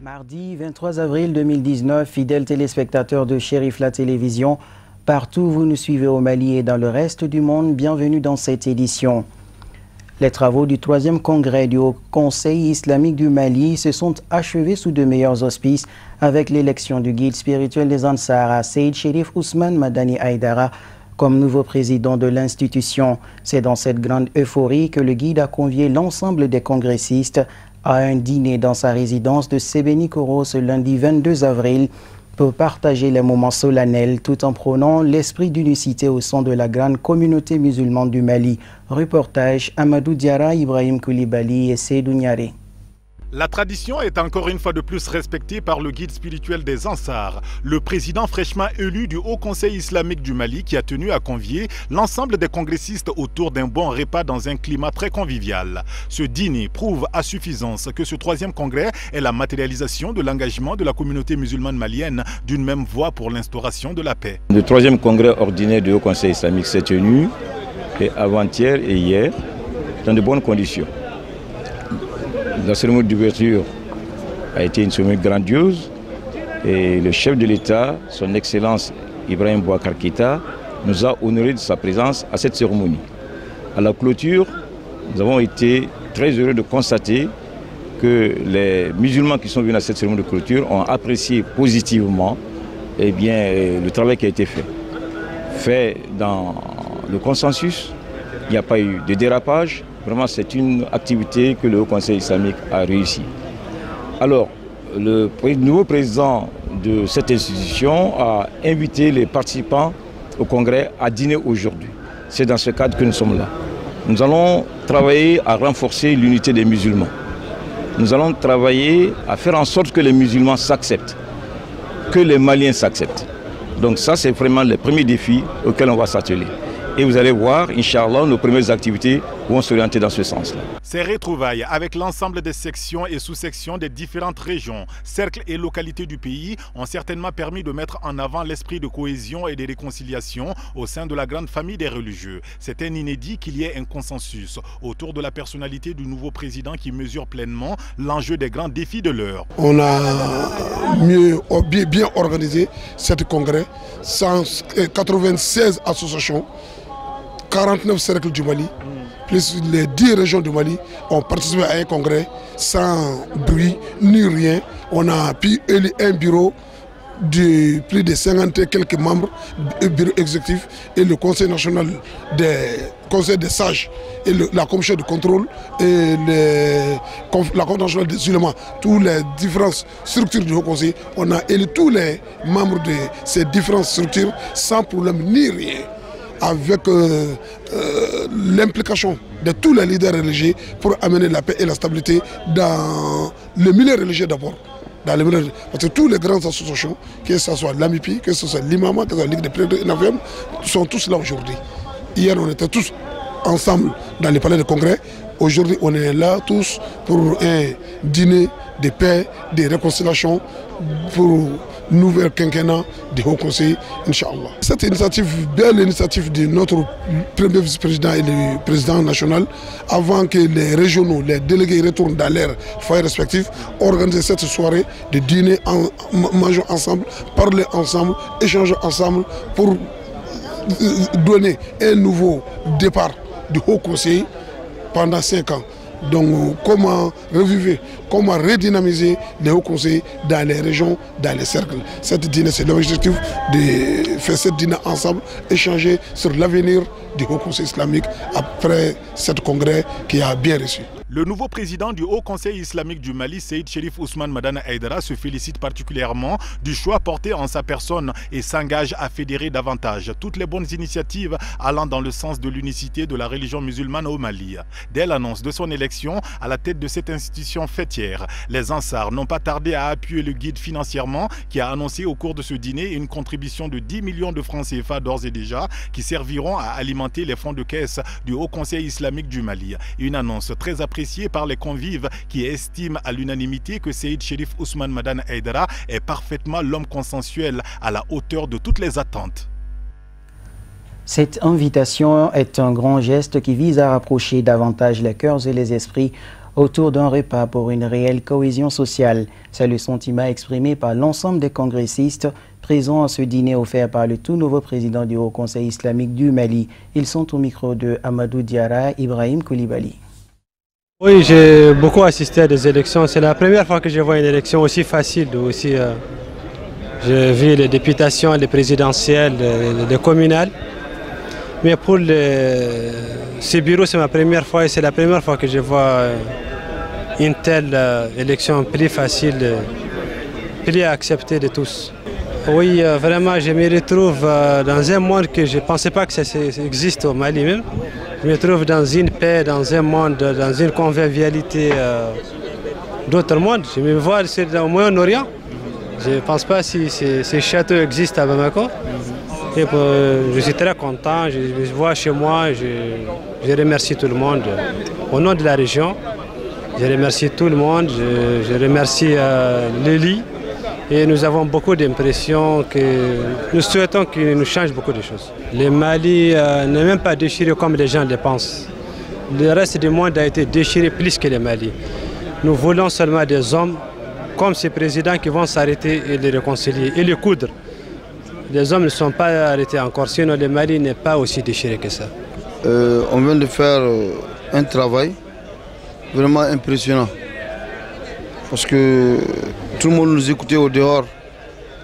Mardi 23 avril 2019, fidèles téléspectateurs de Chérif la télévision, partout où vous nous suivez au Mali et dans le reste du monde, bienvenue dans cette édition. Les travaux du 3e congrès du Haut Conseil islamique du Mali se sont achevés sous de meilleurs auspices avec l'élection du guide spirituel des Ansar, Seyd Cherif Ousmane Madani Haïdara, comme nouveau président de l'institution. C'est dans cette grande euphorie que le guide a convié l'ensemble des congressistes à un dîner dans sa résidence de Sébéni-Koro ce lundi 22 avril pour partager les moments solennels tout en prônant l'esprit d'unicité au sein de la grande communauté musulmane du Mali. Reportage Amadou Diara, Ibrahim Koulibaly et Seydou Niaré. La tradition est encore une fois de plus respectée par le guide spirituel des Ansar, le président fraîchement élu du Haut Conseil islamique du Mali qui a tenu à convier l'ensemble des congressistes autour d'un bon repas dans un climat très convivial. Ce dîner prouve à suffisance que ce 3e congrès est la matérialisation de l'engagement de la communauté musulmane malienne d'une même voie pour l'instauration de la paix. Le 3e congrès ordinaire du Haut Conseil islamique s'est tenu avant-hier et hier dans de bonnes conditions. La cérémonie d'ouverture a été une cérémonie grandiose et le chef de l'État, son Excellence Ibrahim Boubacar Keïta, nous a honoré de sa présence à cette cérémonie. À la clôture, nous avons été très heureux de constater que les musulmans qui sont venus à cette cérémonie de clôture ont apprécié positivement le travail qui a été fait. Fait dans le consensus, il n'y a pas eu de dérapage. Vraiment, c'est une activité que le Haut Conseil islamique a réussi. Alors, le nouveau président de cette institution a invité les participants au congrès à dîner aujourd'hui. C'est dans ce cadre que nous sommes là. Nous allons travailler à renforcer l'unité des musulmans. Nous allons travailler à faire en sorte que les musulmans s'acceptent, que les Maliens s'acceptent. Donc ça, c'est vraiment le premier défi auquel on va s'atteler. Et vous allez voir, Inch'Allah, nos premières activités vont s'orienter dans ce sens-là. Ces retrouvailles avec l'ensemble des sections et sous-sections des différentes régions, cercles et localités du pays ont certainement permis de mettre en avant l'esprit de cohésion et de réconciliation au sein de la grande famille des religieux. C'est un inédit qu'il y ait un consensus autour de la personnalité du nouveau président qui mesure pleinement l'enjeu des grands défis de l'heure. On a bien organisé ce congrès, 196 associations, 49 cercles du Mali, plus les 10 régions du Mali ont participé à un congrès sans bruit ni rien. On a pu élire un bureau de plus de 50 et quelques membres du bureau exécutif et le conseil national des conseils des sages et la commission de contrôle et la conférence nationale des ulémas, toutes les différentes structures du Haut Conseil. On a élu tous les membres de ces différentes structures sans problème ni rien, avec l'implication de tous les leaders religieux pour amener la paix et la stabilité dans le milieu religieux d'abord. Parce que tous les grandes associations, que ce soit l'AMIPI, que ce soit l'IMAMA, que ce soit la Ligue des prêtres et l'AVM, sont tous là aujourd'hui. Hier, on était tous ensemble dans les palais de congrès. Aujourd'hui, on est là tous pour un dîner de paix, de réconciliation, pour nouvel quinquennat du Haut Conseil, Inch'Allah. Cette initiative, belle initiative de notre premier vice-président et le président national, avant que les régionaux, les délégués retournent dans leurs foyers respectifs, organiser cette soirée de dîner, manger ensemble, parler ensemble, échanger ensemble pour donner un nouveau départ du Haut Conseil pendant 5 ans. Donc comment revivre, comment redynamiser les hauts conseils dans les régions, dans les cercles. Cette dîner, c'est l'objectif de faire cette dîner ensemble, échanger sur l'avenir du Haut Conseil islamique après ce congrès qui a bien reçu. Le nouveau président du Haut Conseil islamique du Mali, Seyd Cherif Ousmane Madani Haïdara, se félicite particulièrement du choix porté en sa personne et s'engage à fédérer davantage toutes les bonnes initiatives allant dans le sens de l'unicité de la religion musulmane au Mali. Dès l'annonce de son élection à la tête de cette institution fêtière, les Ansar n'ont pas tardé à appuyer le guide financièrement qui a annoncé au cours de ce dîner une contribution de 10 millions de francs CFA d'ores et déjà qui serviront à alimenter les fonds de caisse du Haut Conseil islamique du Mali. Une annonce très appréciée apprécié par les convives qui estiment à l'unanimité que Seyd Cherif Ousmane Madane Haïdara est parfaitement l'homme consensuel à la hauteur de toutes les attentes. Cette invitation est un grand geste qui vise à rapprocher davantage les cœurs et les esprits autour d'un repas pour une réelle cohésion sociale. C'est le sentiment exprimé par l'ensemble des congressistes présents à ce dîner offert par le tout nouveau président du Haut Conseil islamique du Mali. Ils sont au micro de Amadou Diarra, Ibrahim Koulibaly. Oui, j'ai beaucoup assisté à des élections. C'est la première fois que je vois une élection aussi facile. J'ai vu les députations, les présidentielles, les communales. Mais pour ce bureau, c'est ma première fois et c'est la première fois que je vois une telle élection plus facile, plus acceptée de tous. Oui, vraiment, je me retrouve dans un monde que je ne pensais pas que ça existe au Mali même. Je me trouve dans une paix, dans un monde, dans une convivialité d'autres mondes. Je me vois au Moyen-Orient. Je ne pense pas si ces châteaux existent à Bamako. Et je suis très content, je me vois chez moi, je remercie tout le monde. Au nom de la région, je remercie tout le monde, je remercie Lili. Et nous avons beaucoup d'impressions que nous souhaitons qu'il nous change beaucoup de choses. Le Mali n'est même pas déchiré comme les gens le pensent. Le reste du monde a été déchiré plus que le Mali. Nous voulons seulement des hommes comme ces présidents qui vont s'arrêter et les réconcilier et les coudre. Les hommes ne sont pas arrêtés encore, sinon le Mali n'est pas aussi déchiré que ça. On vient de faire un travail vraiment impressionnant. Parce que tout le monde nous écoutait au dehors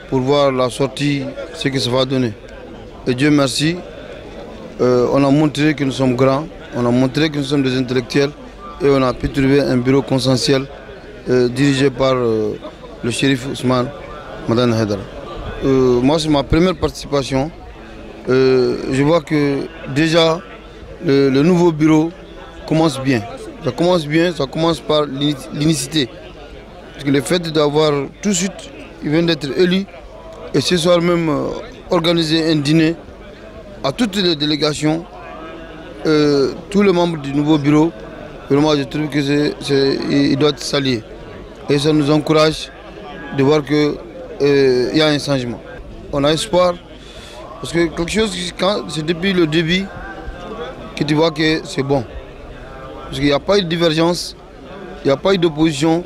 pour voir la sortie, ce que ça va donner. Et Dieu merci, on a montré que nous sommes grands, on a montré que nous sommes des intellectuels et on a pu trouver un bureau consensuel dirigé par le shérif Ousmane Madane Haïdara. Moi, c'est ma première participation. Je vois que déjà le nouveau bureau commence bien. Ça commence bien, ça commence par l'unicité. Parce que le fait d'avoir tout de suite, il vient d'être élu, et ce soir même organiser un dîner à toutes les délégations, tous les membres du nouveau bureau, vraiment je trouve qu'il doit être salué. Et ça nous encourage de voir qu'il y a un changement. On a espoir, parce que quelque chose, c'est depuis le début que tu vois que c'est bon. Parce qu'il n'y a pas eu de divergence, il n'y a pas eu d'opposition.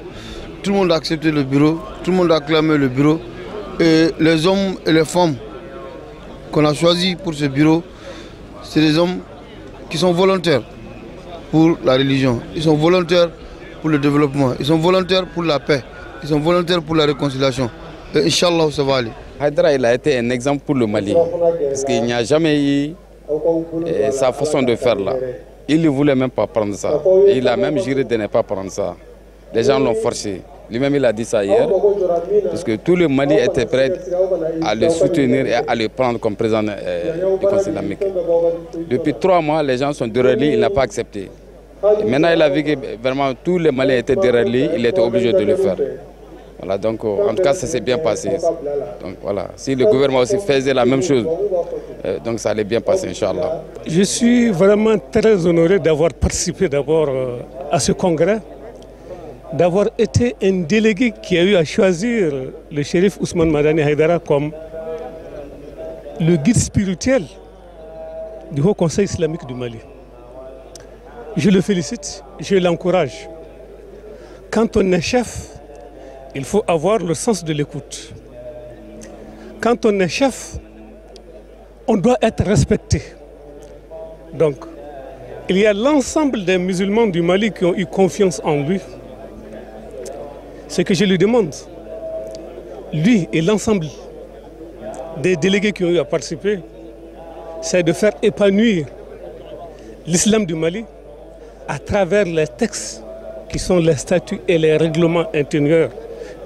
Tout le monde a accepté le bureau, tout le monde a acclamé le bureau. Et les hommes et les femmes qu'on a choisis pour ce bureau, c'est des hommes qui sont volontaires pour la religion. Ils sont volontaires pour le développement, ils sont volontaires pour la paix, ils sont volontaires pour la réconciliation. Et Inch'Allah, ça va aller. Haïdara, il a été un exemple pour le Mali, parce qu'il n'y a jamais eu sa façon de faire là. Il ne voulait même pas prendre ça. Il a même juré de ne pas prendre ça. Les gens l'ont forcé. Lui-même, il a dit ça hier, parce que tout le Mali était prêt à le soutenir et à le prendre comme président du Conseil islamique. Depuis 3 mois, les gens sont derrière lui, il n'a pas accepté. Et maintenant, il a vu que vraiment tous les Maliens étaient derrière lui, il était obligé de le faire. Voilà, donc en tout cas, ça s'est bien passé. Donc voilà, si le gouvernement aussi faisait la même chose, donc ça allait bien passer, Inch'Allah. Je suis vraiment très honoré d'avoir participé d'abord à ce congrès, d'avoir été un délégué qui a eu à choisir le shérif Ousmane Madane Haïdara comme le guide spirituel du Haut Conseil islamique du Mali. Je le félicite, je l'encourage. Quand on est chef, il faut avoir le sens de l'écoute. Quand on est chef, on doit être respecté. Donc, il y a l'ensemble des musulmans du Mali qui ont eu confiance en lui. Ce que je lui demande, lui et l'ensemble des délégués qui ont eu à participer, c'est de faire épanouir l'islam du Mali à travers les textes qui sont les statuts et les règlements intérieurs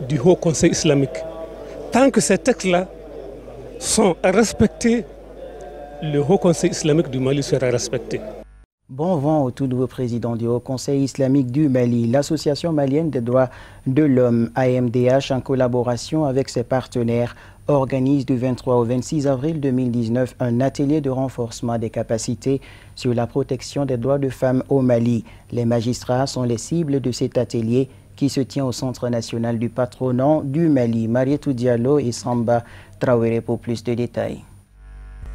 du Haut Conseil islamique. Tant que ces textes-là sont respectés, le Haut Conseil islamique du Mali sera respecté. Bon vent au tout nouveau président du Haut Conseil islamique du Mali. L'Association malienne des droits de l'homme, AMDH, en collaboration avec ses partenaires, organise du 23 au 26 avril 2019 un atelier de renforcement des capacités sur la protection des droits de femmes au Mali. Les magistrats sont les cibles de cet atelier qui se tient au Centre national du patronat du Mali. Marietou Diallo et Samba Traoré pour plus de détails.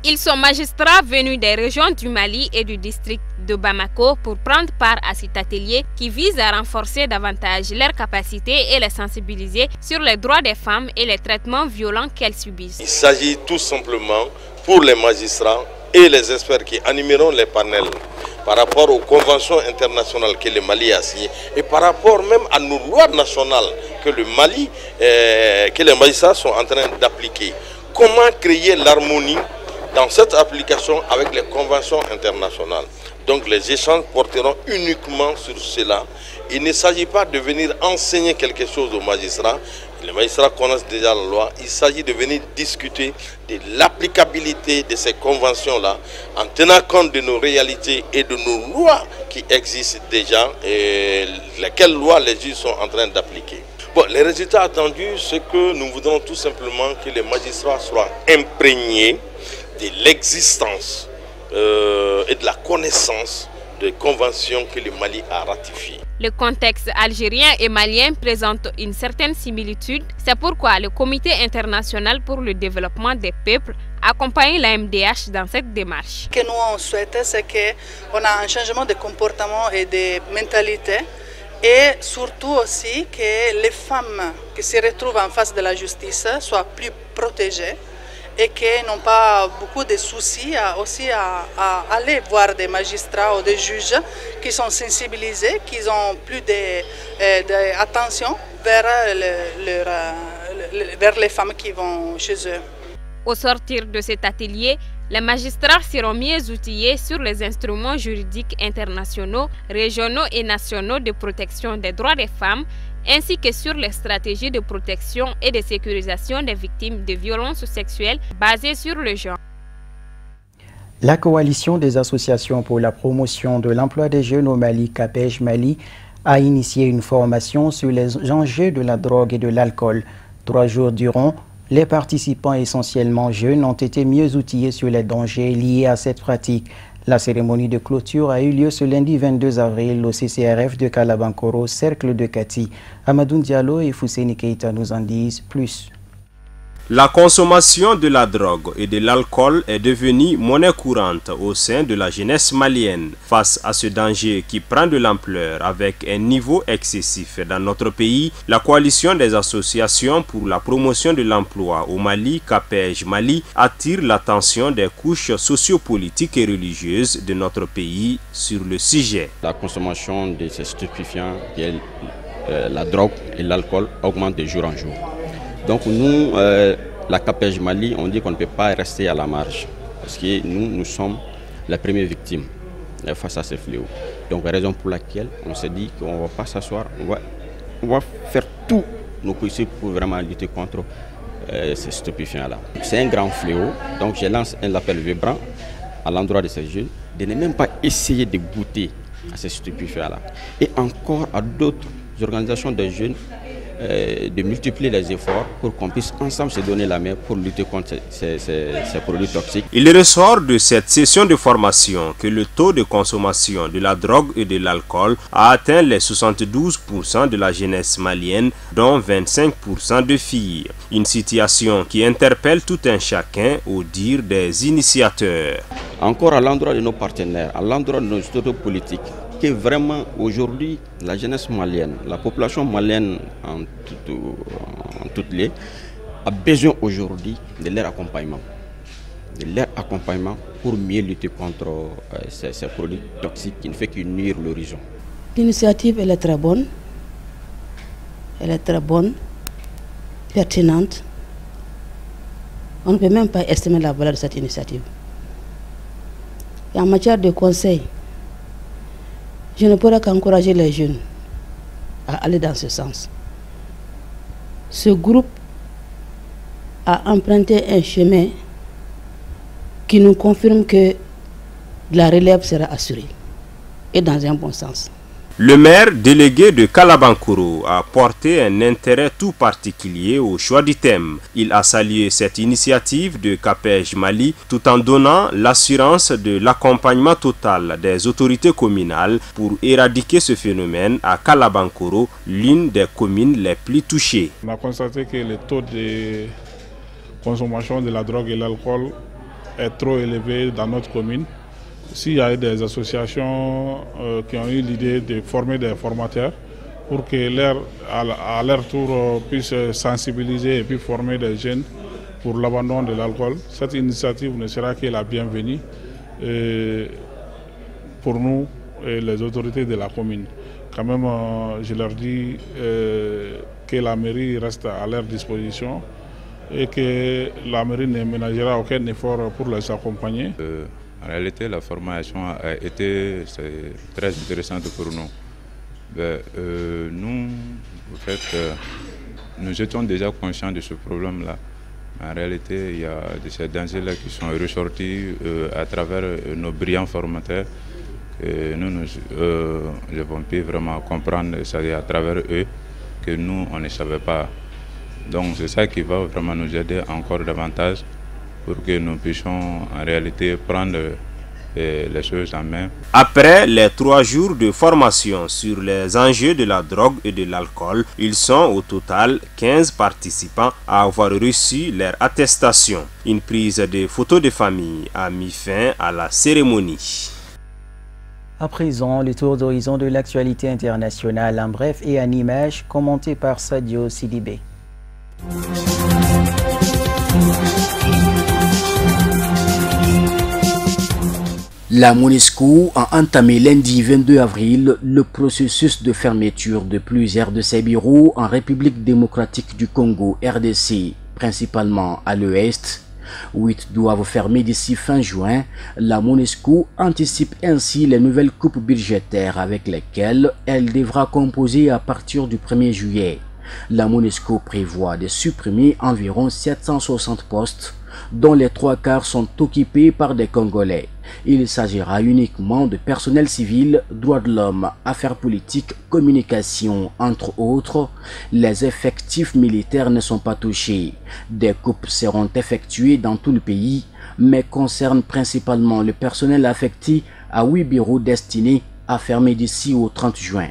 Ils sont magistrats venus des régions du Mali et du district de Bamako pour prendre part à cet atelier qui vise à renforcer davantage leurs capacités et les sensibiliser sur les droits des femmes et les traitements violents qu'elles subissent. Il s'agit tout simplement pour les magistrats et les experts qui animeront les panels par rapport aux conventions internationales que le Mali a signées et par rapport même à nos lois nationales que le Mali, que les magistrats sont en train d'appliquer. Comment créer l'harmonie dans cette application avec les conventions internationales. Donc les échanges porteront uniquement sur cela. Il ne s'agit pas de venir enseigner quelque chose aux magistrats. Les magistrats connaissent déjà la loi. Il s'agit de venir discuter de l'applicabilité de ces conventions-là en tenant compte de nos réalités et de nos lois qui existent déjà et lesquelles lois les juges sont en train d'appliquer. Bon, les résultats attendus, c'est que nous voudrons tout simplement que les magistrats soient imprégnés de l'existence et de la connaissance des conventions que le Mali a ratifiées. Le contexte algérien et malien présente une certaine similitude. C'est pourquoi le Comité international pour le développement des peuples accompagne la MDH dans cette démarche. Ce que nous on souhaite, c'est qu'on a un changement de comportement et de mentalité. Et surtout aussi que les femmes qui se retrouvent en face de la justice soient plus protégées et qu'elles n'ont pas beaucoup de soucis aussi à aller voir des magistrats ou des juges qui sont sensibilisés, qui ont plus d'attention vers les femmes qui vont chez eux. Au sortir de cet atelier, les magistrats seront mieux outillés sur les instruments juridiques internationaux, régionaux et nationaux de protection des droits des femmes, ainsi que sur les stratégies de protection et de sécurisation des victimes de violences sexuelles basées sur le genre. La coalition des associations pour la promotion de l'emploi des jeunes au Mali, CAPEJ Mali, a initié une formation sur les enjeux de la drogue et de l'alcool. 3 jours durant, les participants essentiellement jeunes ont été mieux outillés sur les dangers liés à cette pratique. La cérémonie de clôture a eu lieu ce lundi 22 avril au CCRF de Kalabankoro, cercle de Kati. Amadou Diallo et Fousséni Keita nous en disent plus. La consommation de la drogue et de l'alcool est devenue monnaie courante au sein de la jeunesse malienne. Face à ce danger qui prend de l'ampleur avec un niveau excessif dans notre pays, la coalition des associations pour la promotion de l'emploi au Mali, CAPEJ Mali, attire l'attention des couches sociopolitiques et religieuses de notre pays sur le sujet. La consommation de ces stupéfiants, la drogue et l'alcool augmente de jour en jour. Donc nous, la CAPEJ Mali, on dit qu'on ne peut pas rester à la marge parce que nous sommes les premières victimes face à ces fléaux. Donc raison pour laquelle on s'est dit qu'on ne va pas s'asseoir, on va faire tout nos possibles pour vraiment lutter contre ces stupéfiants-là. C'est un grand fléau, donc je lance un appel vibrant à l'endroit de ces jeunes de ne même pas essayer de goûter à ces stupéfiants-là. Et encore à d'autres organisations de jeunes de multiplier les efforts pour qu'on puisse ensemble se donner la main pour lutter contre ces produits toxiques. Il ressort de cette session de formation que le taux de consommation de la drogue et de l'alcool a atteint les 72% de la jeunesse malienne, dont 25% de filles. Une situation qui interpelle tout un chacun au dire des initiateurs. Encore à l'endroit de nos partenaires, à l'endroit de nos autorités politiques, que vraiment aujourd'hui la jeunesse malienne, la population malienne en toutes les, a besoin aujourd'hui de leur accompagnement. Pour mieux lutter contre ces produits toxiques qui ne font que nuire l'horizon. L'initiative elle est très bonne, pertinente. On ne peut même pas estimer la valeur de cette initiative. Et en matière de conseil, je ne pourrais qu'encourager les jeunes à aller dans ce sens. Ce groupe a emprunté un chemin qui nous confirme que la relève sera assurée. et dans un bon sens. Le maire délégué de Kalabankoro a porté un intérêt tout particulier au choix du thème. Il a salué cette initiative de CAPEJ Mali tout en donnant l'assurance de l'accompagnement total des autorités communales pour éradiquer ce phénomène à Kalabankoro, l'une des communes les plus touchées. On a constaté que le taux de consommation de la drogue et l'alcool est trop élevé dans notre commune. S'il y a des associations qui ont eu l'idée de former des formateurs pour que à leur tour puissent sensibiliser et puis former des jeunes pour l'abandon de l'alcool, cette initiative ne sera que la bienvenue pour nous et les autorités de la commune. Quand même, je leur dis que la mairie reste à leur disposition et que la mairie ne ménagera aucun effort pour les accompagner. En réalité, la formation a été très intéressante pour nous. Nous, en fait, nous étions déjà conscients de ce problème-là. En réalité, il y a de ces dangers-là qui sont ressortis à travers nos brillants formateurs. Nous avons pu vraiment comprendre, c'est-à-dire à travers eux, que nous, on ne savait pas. Donc c'est ça qui va vraiment nous aider encore davantage pour que nous puissions en réalité prendre les choses en main. Après les 3 jours de formation sur les enjeux de la drogue et de l'alcool, ils sont au total 15 participants à avoir reçu leur attestation. Une prise de photos de famille a mis fin à la cérémonie. À présent, le tour d'horizon de l'actualité internationale en bref et en images, commenté par Sadio Sidibé. La MONUSCO a entamé lundi 22 avril le processus de fermeture de plusieurs de ses bureaux en République démocratique du Congo, RDC, principalement à l'ouest. 8 doivent fermer d'ici fin juin. La MONUSCO anticipe ainsi les nouvelles coupes budgétaires avec lesquelles elle devra composer à partir du 1er juillet. La MONUSCO prévoit de supprimer environ 760 postes, dont les 3/4 sont occupés par des Congolais. Il s'agira uniquement de personnel civil, droits de l'homme, affaires politiques, communication, entre autres. Les effectifs militaires ne sont pas touchés. Des coupes seront effectuées dans tout le pays, mais concernent principalement le personnel affecté à 8 bureaux destinés à fermer d'ici au 30 juin.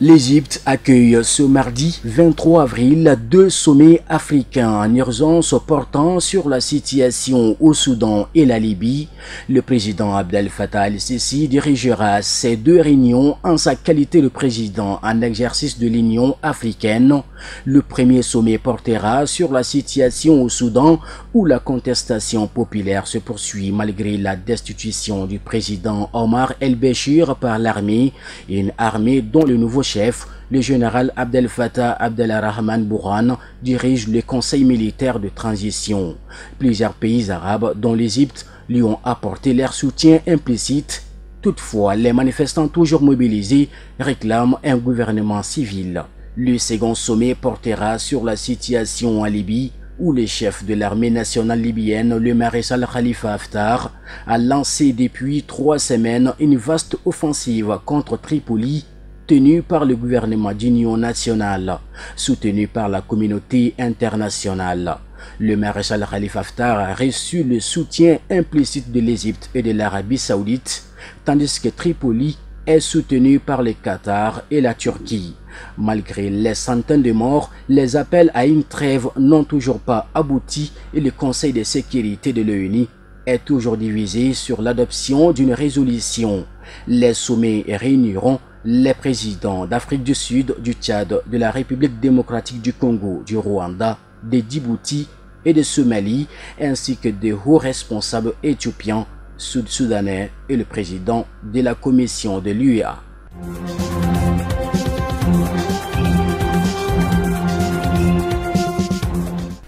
L'Égypte accueille ce mardi 23 avril 2 sommets africains en urgence portant sur la situation au Soudan et la Libye. Le président Abdel Fattah el-Sisi dirigera ces 2 réunions en sa qualité de président en exercice de l'Union africaine. Le premier sommet portera sur la situation au Soudan où la contestation populaire se poursuit malgré la destitution du président Omar el-Béchir par l'armée, une armée dont le nouveau chef, le général Abdel Fattah Abdelrahman Bourhan, dirige le conseil militaire de transition. Plusieurs pays arabes, dont l'Égypte, lui ont apporté leur soutien implicite. Toutefois, les manifestants toujours mobilisés réclament un gouvernement civil. Le second sommet portera sur la situation en Libye, où le chef de l'armée nationale libyenne, le maréchal Khalifa Haftar, a lancé depuis 3 semaines une vaste offensive contre Tripoli, tenue par le gouvernement d'union nationale, soutenu par la communauté internationale. Le maréchal Khalifa Haftar a reçu le soutien implicite de l'Égypte et de l'Arabie saoudite, tandis que Tripoli est soutenu par le Qatar et la Turquie. Malgré les centaines de morts, les appels à une trêve n'ont toujours pas abouti et le Conseil de sécurité de l'ONU est toujours divisé sur l'adoption d'une résolution. Les sommets réuniront les présidents d'Afrique du Sud, du Tchad, de la République démocratique du Congo, du Rwanda, de Djibouti et de Somalie, ainsi que de hauts responsables éthiopiens, sud-soudanais et le président de la commission de l'UEA.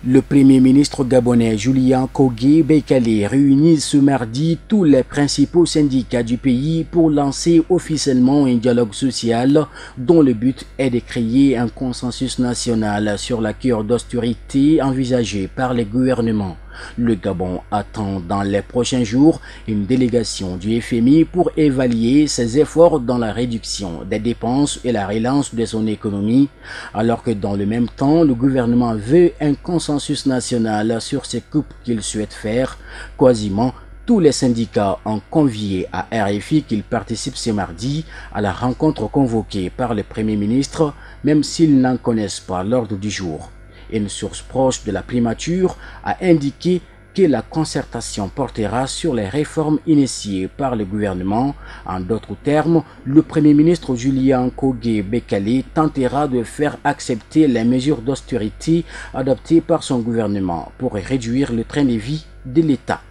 Le Premier ministre gabonais Julien Kogué Bekele réunit ce mardi tous les principaux syndicats du pays pour lancer officiellement un dialogue social dont le but est de créer un consensus national sur la cure d'austérité envisagée par les gouvernements. Le Gabon attend dans les prochains jours une délégation du FMI pour évaluer ses efforts dans la réduction des dépenses et la relance de son économie, alors que dans le même temps, le gouvernement veut un consensus national sur ces coupes qu'il souhaite faire. Quasiment tous les syndicats ont convié à RFI qu'ils participent ce mardi à la rencontre convoquée par le Premier ministre, même s'ils n'en connaissent pas l'ordre du jour. Une source proche de la primature a indiqué que la concertation portera sur les réformes initiées par le gouvernement. En d'autres termes, le Premier ministre Julien Kogé Bekele tentera de faire accepter les mesures d'austérité adoptées par son gouvernement pour réduire le train de vie de l'État.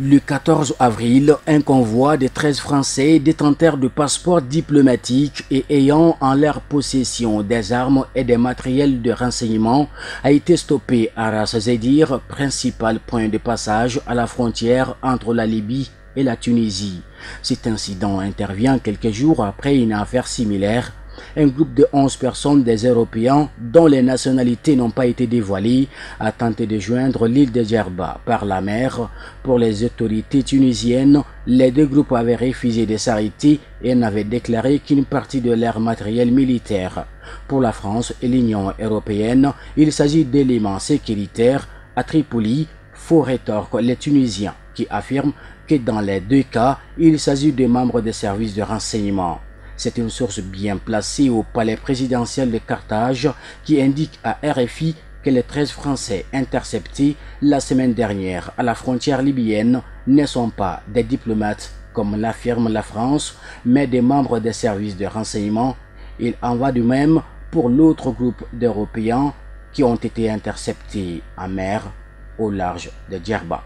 Le 14 avril, un convoi de 13 Français détenteurs de passeports diplomatiques et ayant en leur possession des armes et des matériels de renseignement a été stoppé à Ras Zedir, principal point de passage à la frontière entre la Libye et la Tunisie. Cet incident intervient quelques jours après une affaire similaire. Un groupe de 11 personnes des Européens, dont les nationalités n'ont pas été dévoilées, a tenté de joindre l'île de Djerba par la mer. Pour les autorités tunisiennes, les deux groupes avaient refusé de s'arrêter et n'avaient déclaré qu'une partie de leur matériel militaire. Pour la France et l'Union européenne, il s'agit d'éléments sécuritaires. À Tripoli, faux rétorquent les Tunisiens qui affirment que dans les deux cas, il s'agit de membres des services de renseignement. C'est une source bien placée au palais présidentiel de Carthage qui indique à RFI que les 13 Français interceptés la semaine dernière à la frontière libyenne ne sont pas des diplomates comme l'affirme la France, mais des membres des services de renseignement. Il en va de même pour l'autre groupe d'Européens qui ont été interceptés en mer au large de Djerba.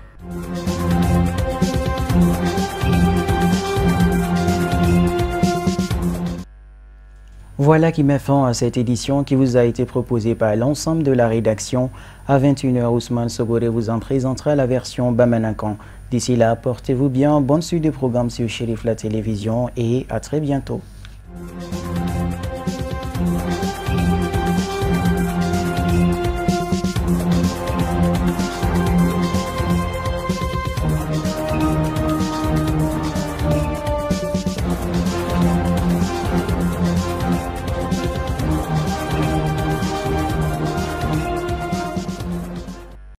Voilà qui met fin à cette édition qui vous a été proposée par l'ensemble de la rédaction. À 21h, Ousmane Sogore vous en présentera la version Bamanakan. D'ici là, portez-vous bien, bonne suite de programmes sur Chérif la télévision et à très bientôt.